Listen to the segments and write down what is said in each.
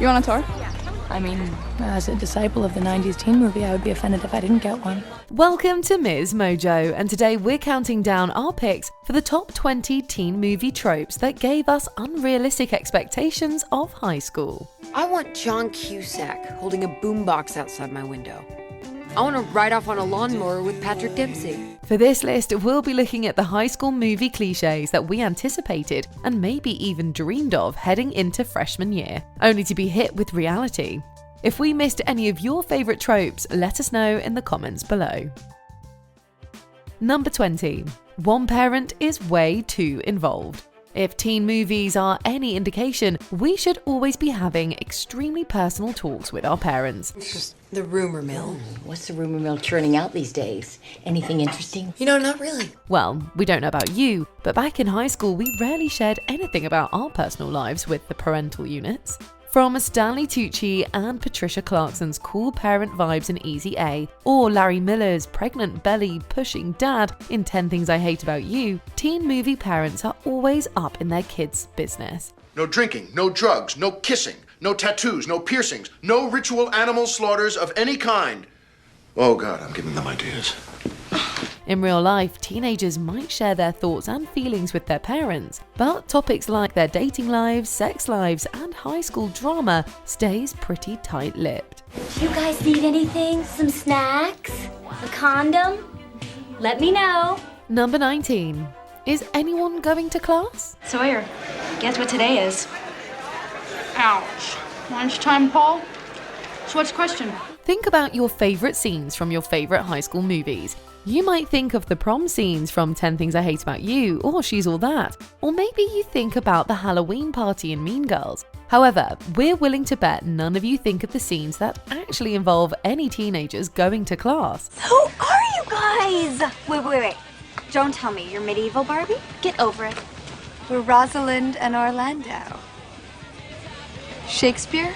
You want a tour? I mean, as a disciple of the 90s teen movie, I would be offended if I didn't get one. Welcome to MsMojo, and today we're counting down our picks for the top 20 teen movie tropes that gave us unrealistic expectations of high school. I want John Cusack holding a boombox outside my window. I want to ride off on a lawnmower with Patrick Dempsey. For this list, we'll be looking at the high school movie cliches that we anticipated and maybe even dreamed of heading into freshman year, only to be hit with reality. If we missed any of your favourite tropes, let us know in the comments below. Number 20. One parent is way too involved. If teen movies are any indication, we should always be having extremely personal talks with our parents. It's just the rumor mill. What's the rumor mill churning out these days? Anything interesting? You know, not really. Well, we don't know about you, but back in high school we rarely shared anything about our personal lives with the parental units. From Stanley Tucci and Patricia Clarkson's cool parent vibes in Easy A, or Larry Miller's pregnant belly pushing dad in 10 Things I Hate About You, teen movie parents are always up in their kids' business. No drinking, no drugs, no kissing, no tattoos, no piercings, no ritual animal slaughters of any kind. Oh God, I'm giving them ideas. In real life, teenagers might share their thoughts and feelings with their parents, but topics like their dating lives, sex lives, and high school drama stays pretty tight-lipped. Do you guys need anything? Some snacks? A condom? Let me know. Number 19. Is anyone going to class? Sawyer, guess what today is? Ouch. Lunchtime, Paul? So what's the question? Think about your favourite scenes from your favourite high school movies. You might think of the prom scenes from 10 Things I Hate About You or She's All That, or maybe you think about the Halloween party in Mean Girls. However, we're willing to bet none of you think of the scenes that actually involve any teenagers going to class. Who are you guys? Wait. Don't tell me you're medieval Barbie? Get over it. We're Rosalind and Orlando. Shakespeare?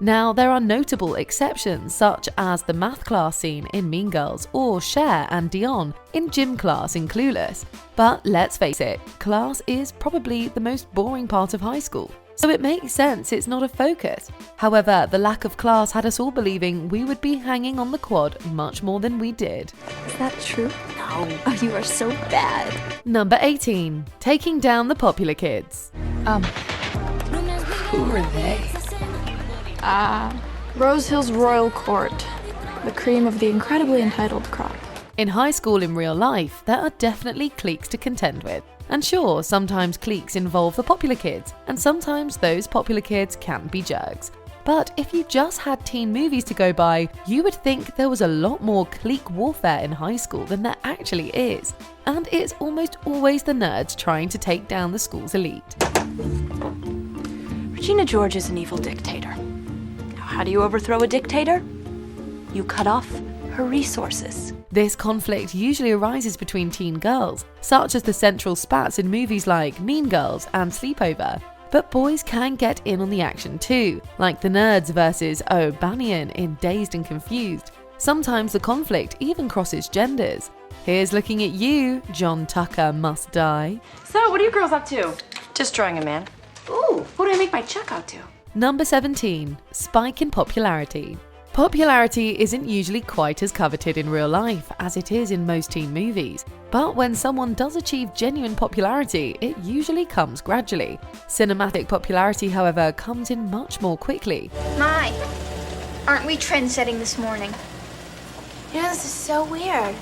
Now, there are notable exceptions, such as the math class scene in Mean Girls or Cher and Dion in gym class in Clueless. But let's face it, class is probably the most boring part of high school, so it makes sense it's not a focus. However, the lack of class had us all believing we would be hanging on the quad much more than we did. Is that true? No. Oh, you are so bad. Number 18. Taking down the popular kids. Who are they? Rose Hill's Royal Court. The cream of the incredibly entitled crop. In high school in real life, there are definitely cliques to contend with. And sure, sometimes cliques involve the popular kids, and sometimes those popular kids can be jerks. But if you just had teen movies to go by, you would think there was a lot more clique warfare in high school than there actually is. And it's almost always the nerds trying to take down the school's elite. Regina George is an evil dictator. Now, how do you overthrow a dictator? You cut off her resources. This conflict usually arises between teen girls, such as the central spats in movies like Mean Girls and Sleepover. But boys can get in on the action too, like the nerds versus O'Banion in Dazed and Confused. Sometimes the conflict even crosses genders. Here's looking at you, John Tucker Must Die. So, what are you girls up to? Just drawing a man. Ooh, who do I make my check out to? Number 17. Spike in popularity. Popularity isn't usually quite as coveted in real life as it is in most teen movies, but when someone does achieve genuine popularity, it usually comes gradually. Cinematic popularity, however, comes in much more quickly. My, aren't we trend-setting this morning? You know, this is so weird.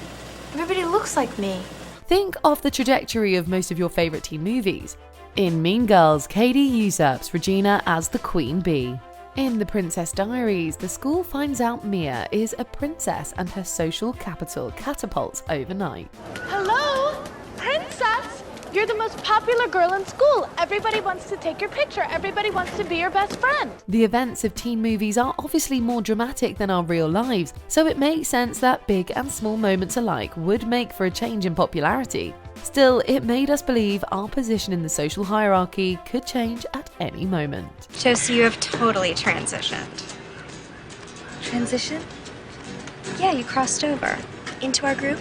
Everybody looks like me. Think of the trajectory of most of your favorite teen movies. In Mean Girls, Katie usurps Regina as the Queen Bee. In The Princess Diaries, the school finds out Mia is a princess and her social capital catapults overnight. Hello, princess! You're the most popular girl in school. Everybody wants to take your picture. Everybody wants to be your best friend. The events of teen movies are obviously more dramatic than our real lives, so it makes sense that big and small moments alike would make for a change in popularity. Still, it made us believe our position in the social hierarchy could change at any moment. Josie, you have totally transitioned. Transition? Yeah, you crossed over. Into our group?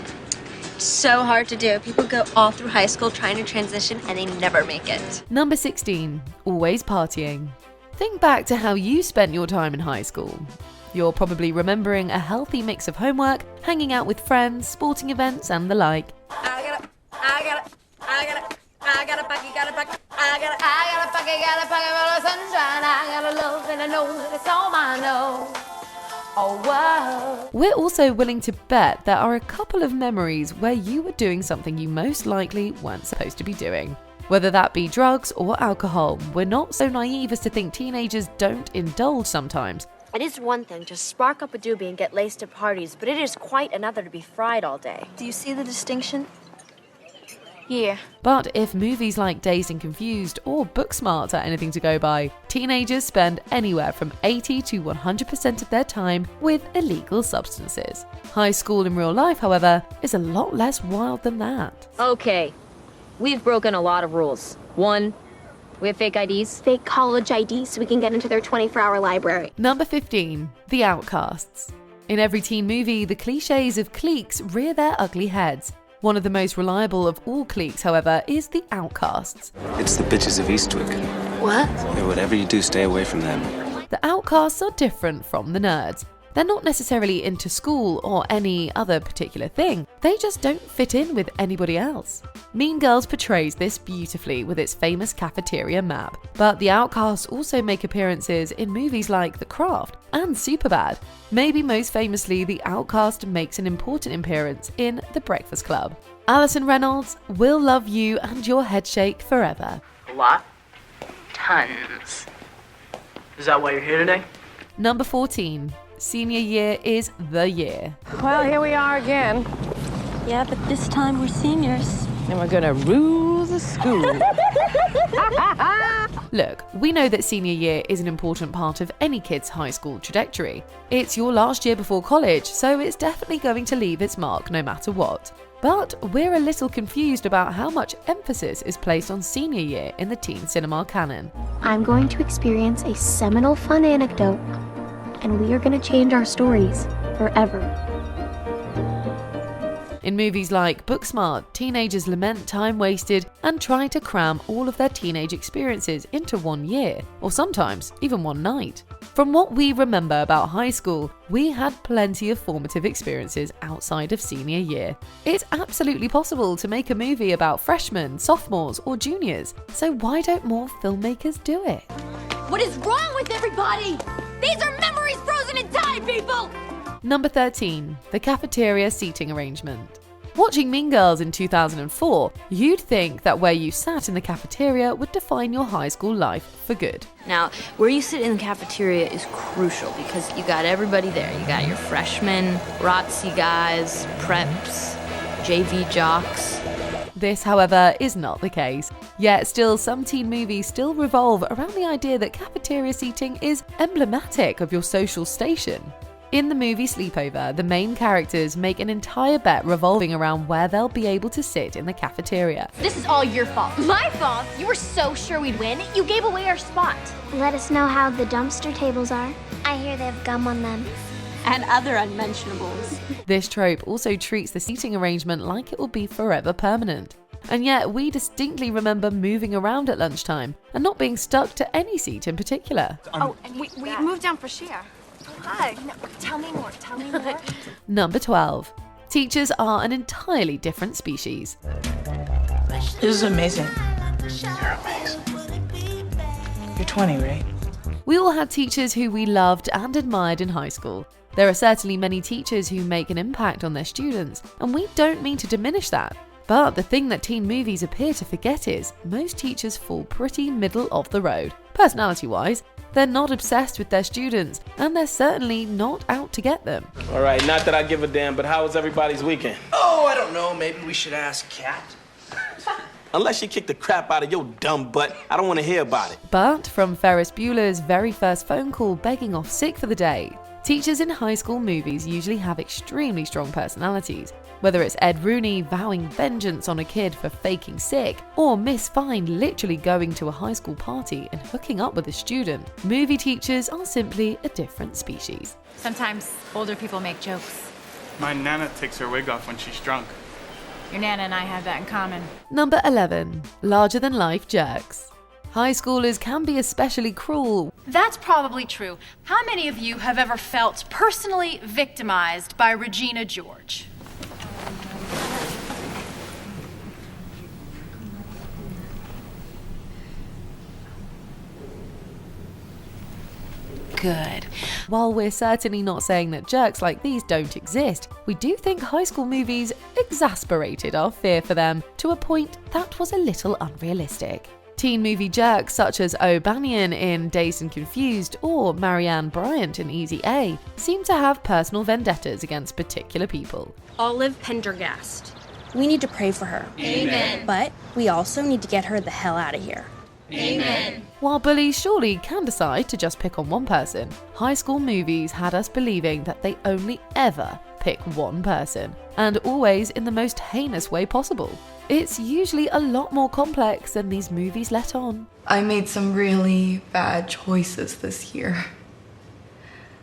So hard to do. People go all through high school trying to transition and they never make it. Number 16. Always partying. think back to how you spent your time in high school. You're probably remembering a healthy mix of homework, hanging out with friends, sporting events, and the like. We're also willing to bet there are a couple of memories where you were doing something you most likely weren't supposed to be doing. Whether that be drugs or alcohol, we're not so naive as to think teenagers don't indulge sometimes. It is one thing to spark up a doobie and get laced at parties, but it is quite another to be fried all day. Do you see the distinction? Yeah. But if movies like Dazed and Confused or Booksmart are anything to go by, teenagers spend anywhere from 80 to 100% of their time with illegal substances. High school in real life, however, is a lot less wild than that. Okay, we've broken a lot of rules. 1, we have fake IDs. Fake college IDs so we can get into their 24-hour library. Number 15, the outcasts. In every teen movie, the cliches of cliques rear their ugly heads. One of the most reliable of all cliques, however, is the outcasts. It's the bitches of Eastwick. What? Yeah, whatever you do, stay away from them. The outcasts are different from the nerds. They're not necessarily into school or any other particular thing. They just don't fit in with anybody else. Mean Girls portrays this beautifully with its famous cafeteria map. But the outcasts also make appearances in movies like The Craft and Superbad. Maybe most famously, the outcast makes an important appearance in The Breakfast Club. Alison Reynolds will love you and your head shake forever. A lot? Tons. Is that why you're here today? Number 14. Senior year is the year. Well, here we are again. Yeah, but this time we're seniors. And we're gonna rule the school. Look, we know that senior year is an important part of any kid's high school trajectory. It's your last year before college, so it's definitely going to leave its mark no matter what. But we're a little confused about how much emphasis is placed on senior year in the teen cinema canon. I'm going to experience a seminal fun anecdote, and we are going to change our stories forever. In movies like Booksmart, teenagers lament time wasted and try to cram all of their teenage experiences into 1 year, or sometimes even one night. From what we remember about high school, we had plenty of formative experiences outside of senior year. It's absolutely possible to make a movie about freshmen, sophomores, or juniors, so why don't more filmmakers do it? What is wrong with everybody? These are memories frozen in time, people! Number 13, the cafeteria seating arrangement. Watching Mean Girls in 2004, you'd think that where you sat in the cafeteria would define your high school life for good. Now, where you sit in the cafeteria is crucial because you got everybody there. You got your freshmen, ROTC guys, preps, JV jocks. This, however, is not the case. Yet still, some teen movies still revolve around the idea that cafeteria seating is emblematic of your social station. In the movie Sleepover, the main characters make an entire bet revolving around where they'll be able to sit in the cafeteria. This is all your fault. My fault? You were so sure we'd win. You gave away our spot. Let us know how the dumpster tables are. I hear they have gum on them. And other unmentionables. This trope also treats the seating arrangement like it will be forever permanent. And yet, we distinctly remember moving around at lunchtime and not being stuck to any seat in particular. Oh, and we moved down for share. Hi. No, tell me more. Number 12. Teachers are an entirely different species. This is amazing. You're amazing. You're 20, right? We all had teachers who we loved and admired in high school. There are certainly many teachers who make an impact on their students, and we don't mean to diminish that. But the thing that teen movies appear to forget is most teachers fall pretty middle of the road. Personality-wise, they're not obsessed with their students, and they're certainly not out to get them. All right, not that I give a damn, but how was everybody's weekend? Oh, I don't know. Maybe we should ask Kat. Unless you kick the crap out of your dumb butt, I don't want to hear about it. But from Ferris Bueller's very first phone call begging off sick for the day, teachers in high school movies usually have extremely strong personalities. Whether it's Ed Rooney vowing vengeance on a kid for faking sick, or Miss Fine literally going to a high school party and hooking up with a student, movie teachers are simply a different species. Sometimes older people make jokes. My Nana takes her wig off when she's drunk. Your Nana and I have that in common. Number 11. Larger-than-life jerks. High schoolers can be especially cruel. That's probably true. How many of you have ever felt personally victimized by Regina George? Good. While we're certainly not saying that jerks like these don't exist, we do think high school movies exasperated our fear for them to a point that was a little unrealistic. Teen movie jerks such as O'Banion in Dazed and Confused or Marianne Bryant in Easy A seem to have personal vendettas against particular people. Olive Pendergast. We need to pray for her. Amen. But we also need to get her the hell out of here. Amen. While bullies surely can decide to just pick on one person, high school movies had us believing that they only ever pick one person, and always in the most heinous way possible. It's usually a lot more complex than these movies let on. I made some really bad choices this year.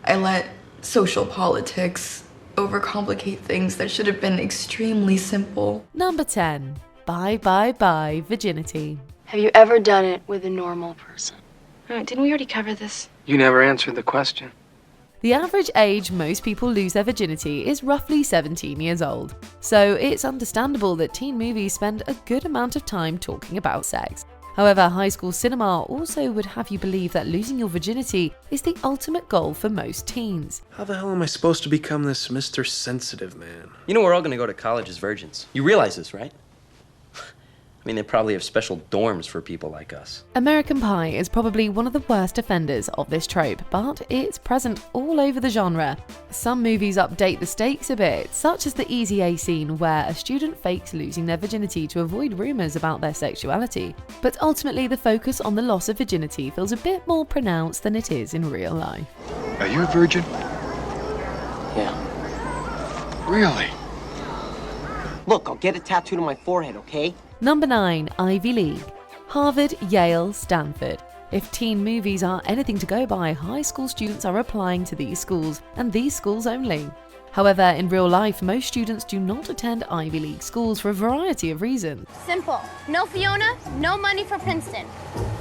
I let social politics overcomplicate things that should have been extremely simple. Number 10. Bye bye bye virginity. Have you ever done it with a normal person? Didn't we already cover this? You never answered the question. The average age most people lose their virginity is roughly 17 years old, so it's understandable that teen movies spend a good amount of time talking about sex. However, high school cinema also would have you believe that losing your virginity is the ultimate goal for most teens. How the hell am I supposed to become this Mr. Sensitive Man? You know we're all gonna go to college as virgins. You realize this, right? I mean, they probably have special dorms for people like us. American Pie is probably one of the worst offenders of this trope, but it's present all over the genre. Some movies update the stakes a bit, such as the Easy A scene where a student fakes losing their virginity to avoid rumors about their sexuality. But ultimately, the focus on the loss of virginity feels a bit more pronounced than it is in real life. Are you a virgin? Yeah. Really? Look, I'll get it tattooed on my forehead, okay? Number 9. Ivy League. Harvard, Yale, Stanford. If teen movies are anything to go by, high school students are applying to these schools, and these schools only. However, in real life, most students do not attend Ivy League schools for a variety of reasons. Simple. No Fiona, no money for Princeton.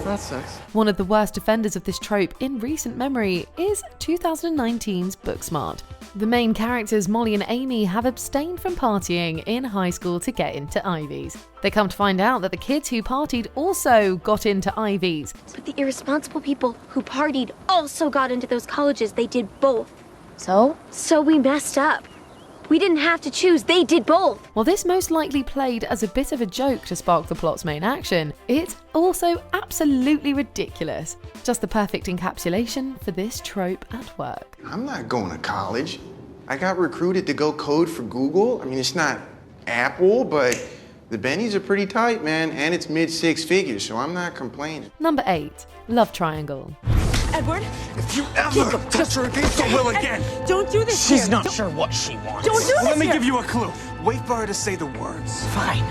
That sucks. One of the worst offenders of this trope in recent memory is 2019's Booksmart. The main characters, Molly and Amy, have abstained from partying in high school to get into Ivies. They come to find out that the kids who partied also got into Ivies. But the irresponsible people who partied also got into those colleges. They did both. So? So we messed up. We didn't have to choose, they did both. While this most likely played as a bit of a joke to spark the plot's main action, it's also absolutely ridiculous. Just the perfect encapsulation for this trope at work. I'm not going to college. I got recruited to go code for Google. I mean, it's not Apple, but the bennies are pretty tight, man, and it's mid-6 figures, so I'm not complaining. Number 8. Love Triangle. Edward? If you ever touch her against her will again! Don't do this She's here. not sure what she wants. Don't do this Let me here. give you a clue. Wait for her to say the words. Fine.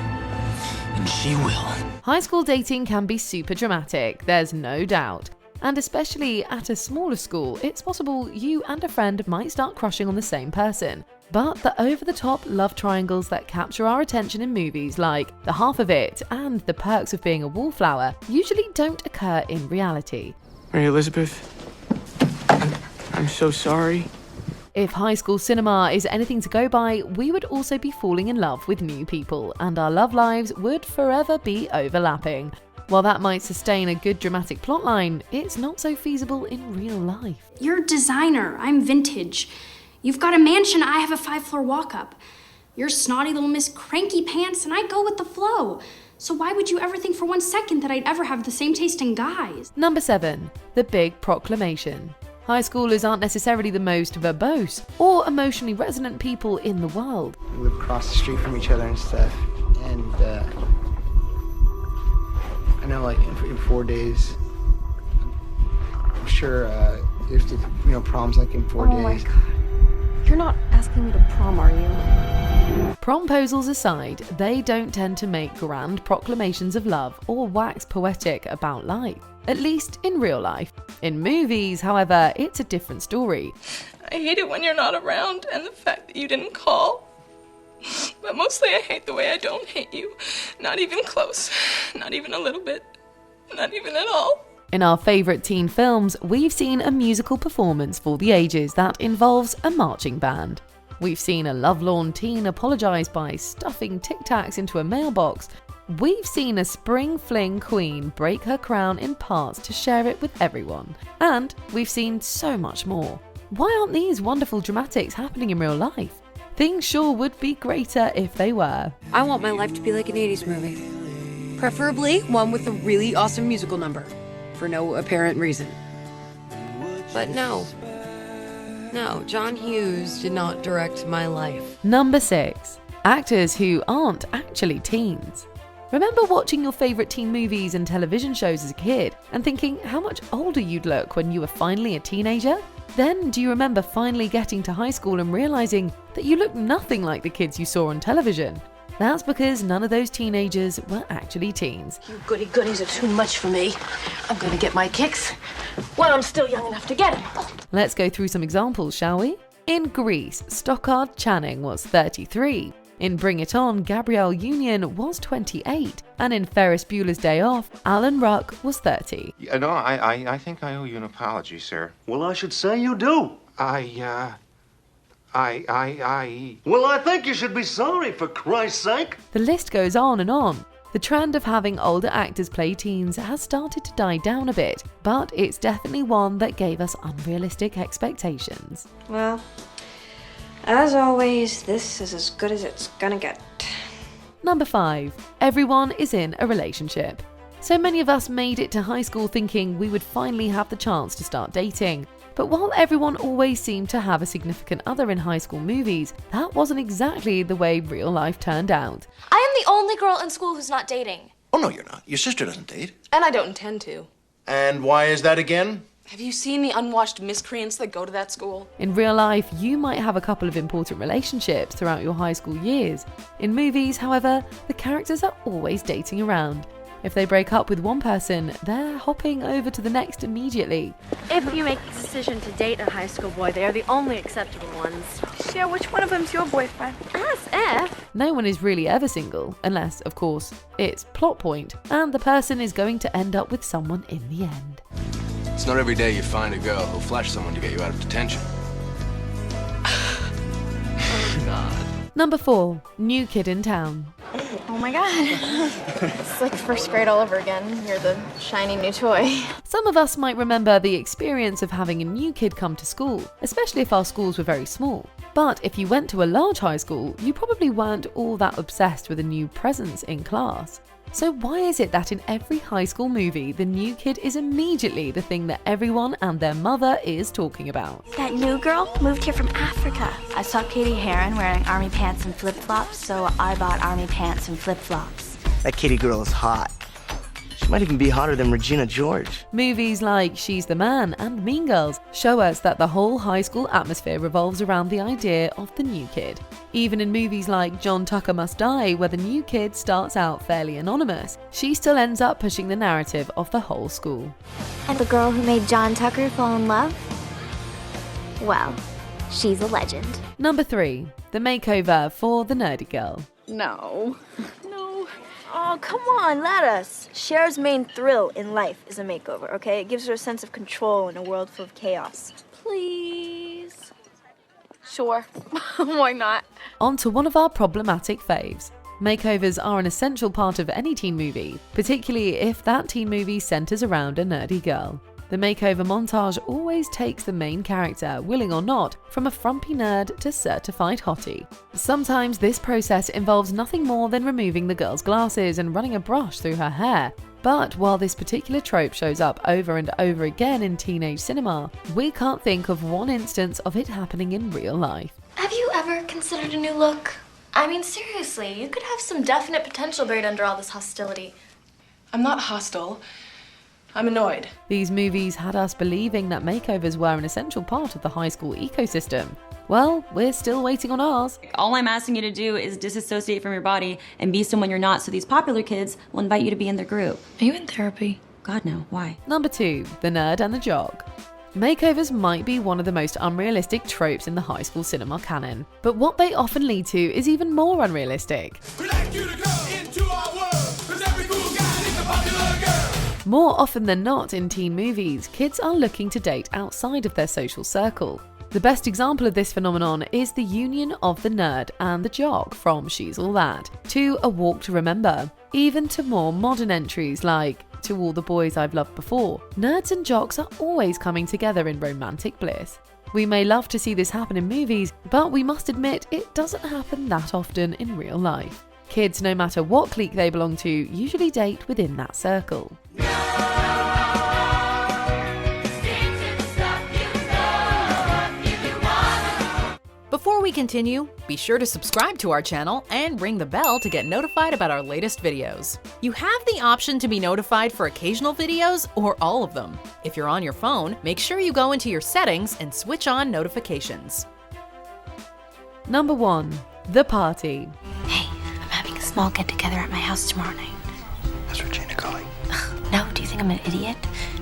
And she will. High school dating can be super dramatic, there's no doubt. And especially at a smaller school, it's possible you and a friend might start crushing on the same person. But the over-the-top love triangles that capture our attention in movies like The Half of It and The Perks of Being a Wallflower usually don't occur in reality. Mary Elizabeth, I'm so sorry. If high school cinema is anything to go by, we would also be falling in love with new people, and our love lives would forever be overlapping. While that might sustain a good dramatic plotline, it's not so feasible in real life. You're a designer, I'm vintage. You've got a mansion, I have a 5-floor walk-up. You're snotty little Miss Cranky Pants, and I go with the flow. So why would you ever think for 1 second that I'd ever have the same taste in guys? Number 7. The Big Proclamation. High schoolers aren't necessarily the most verbose or emotionally resonant people in the world. We live across the street from each other and stuff, and I know, like, in 4 days, I'm sure there's proms like in 4 days. Oh my God. You're not asking me to prom, are you? Promposals aside, they don't tend to make grand proclamations of love or wax poetic about life, at least in real life. In movies, however, it's a different story. I hate it when you're not around and the fact that you didn't call. But mostly I hate the way I don't hate you. Not even close. Not even a little bit. Not even at all. In our favourite teen films, we've seen a musical performance for the ages that involves a marching band. We've seen a lovelorn teen apologise by stuffing Tic Tacs into a mailbox. We've seen a spring fling queen break her crown in parts to share it with everyone. And we've seen so much more. Why aren't these wonderful dramatics happening in real life? Things sure would be greater if they were. I want my life to be like an 80s movie. Preferably one with a really awesome musical number, for no apparent reason. But no, John Hughes did not direct my life. Number 6. Actors who aren't actually teens. Remember watching your favourite teen movies and television shows as a kid and thinking how much older you'd look when you were finally a teenager? Then do you remember finally getting to high school and realising that you look nothing like the kids you saw on television? That's because none of those teenagers were actually teens. You goody goodies are too much for me. I'm gonna get my kicks when I'm still young enough to get them. Let's go through some examples, shall we? In Grease, Stockard Channing was 33. In Bring It On, Gabrielle Union was 28. And in Ferris Bueller's Day Off, Alan Ruck was 30. No, I think I owe you an apology, sir. Well, I should say you do. Well, I think you should be sorry, for Christ's sake. The list goes on and on. The trend of having older actors play teens has started to die down a bit, but it's definitely one that gave us unrealistic expectations. Well, as always, this is as good as it's gonna get. Number 5. Everyone is in a relationship. So many of us made it to high school thinking we would finally have the chance to start dating. But while everyone always seemed to have a significant other in high school movies, that wasn't exactly the way real life turned out. I am the only girl in school who's not dating. Oh, no, you're not. Your sister doesn't date. And I don't intend to. And why is that again? Have you seen the unwashed miscreants that go to that school? In real life, you might have a couple of important relationships throughout your high school years. In movies, however, the characters are always dating around. If they break up with one person, they're hopping over to the next immediately. If you make the decision to date a high school boy, they are the only acceptable ones. Share which one of them's your boyfriend. As if. No one is really ever single, unless, of course, it's plot point, and the person is going to end up with someone in the end. It's not every day you find a girl who'll flash someone to get you out of detention. Oh, God. Number 4. New Kid in Town. Oh my god. It's like first grade all over again. You're the shiny new toy. Some of us might remember the experience of having a new kid come to school, especially if our schools were very small. But if you went to a large high school, you probably weren't all that obsessed with a new presence in class. So why is it that in every high school movie, the new kid is immediately the thing that everyone and their mother is talking about? That new girl moved here from Africa. I saw Katie Heron wearing army pants and flip-flops, so I bought army pants and flip-flops. That Katie girl is hot. She might even be hotter than Regina George. Movies like She's the Man and Mean Girls show us that the whole high school atmosphere revolves around the idea of the new kid. Even in movies like John Tucker Must Die, where the new kid starts out fairly anonymous, she still ends up pushing the narrative of the whole school. And the girl who made John Tucker fall in love? Well, she's a legend. Number 3. The makeover for the nerdy girl. No. Oh, come on, let us. Cher's main thrill in life is a makeover, okay? It gives her a sense of control in a world full of chaos. Please. Sure. Why not? On to one of our problematic faves. Makeovers are an essential part of any teen movie, particularly if that teen movie centers around a nerdy girl. The makeover montage always takes the main character, willing or not, from a frumpy nerd to certified hottie. Sometimes this process involves nothing more than removing the girl's glasses and running a brush through her hair. But while this particular trope shows up over and over again in teenage cinema, we can't think of one instance of it happening in real life. Have you ever considered a new look? I mean, seriously, you could have some definite potential buried under all this hostility. I'm not hostile. I'm annoyed. These movies had us believing that makeovers were an essential part of the high school ecosystem. Well, we're still waiting on ours. All I'm asking you to do is disassociate from your body and be someone you're not, so these popular kids will invite you to be in their group. Are you in therapy? God, no. Why? Number 2. The nerd and the jock. Makeovers might be one of the most unrealistic tropes in the high school cinema canon, but what they often lead to is even more unrealistic. More often than not in teen movies, kids are looking to date outside of their social circle. The best example of this phenomenon is the union of the nerd and the jock from She's All That, to A Walk to Remember, even to more modern entries like To All the Boys I've Loved Before. Nerds and jocks are always coming together in romantic bliss. We may love to see this happen in movies, but we must admit it doesn't happen that often in real life. Kids, no matter what clique they belong to, usually date within that circle. Before we continue, be sure to subscribe to our channel and ring the bell to get notified about our latest videos. You have the option to be notified for occasional videos or all of them. If you're on your phone, make sure you go into your settings and switch on notifications. Number 1. The Party. Hey, I'm having a small get-together at my house tomorrow night. Is Regina going? No, do you think I'm an idiot?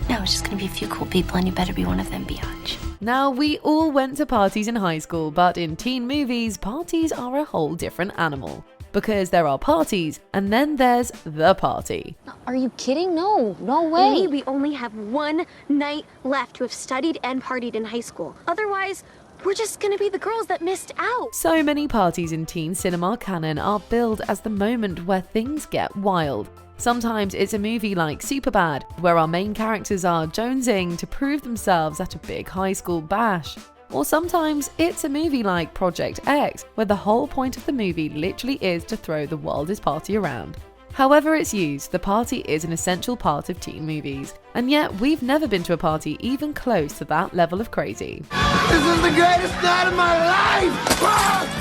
No, it's just gonna be a few cool people and you better be one of them, biatch. Now, we all went to parties in high school, but in teen movies, parties are a whole different animal. Because there are parties, and then there's the party. Are you kidding? No way. We only have one night left to have studied and partied in high school. Otherwise, we're just gonna be the girls that missed out. So many parties in teen cinema canon are billed as the moment where things get wild. Sometimes it's a movie like Superbad, where our main characters are jonesing to prove themselves at a big high school bash. Or sometimes it's a movie like Project X, where the whole point of the movie literally is to throw the wildest party around. However it's used, the party is an essential part of teen movies. And yet, we've never been to a party even close to that level of crazy. This is the greatest night of my life!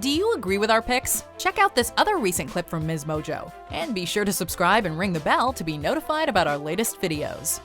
Do you agree with our picks? Check out this other recent clip from MsMojo. And be sure to subscribe and ring the bell to be notified about our latest videos.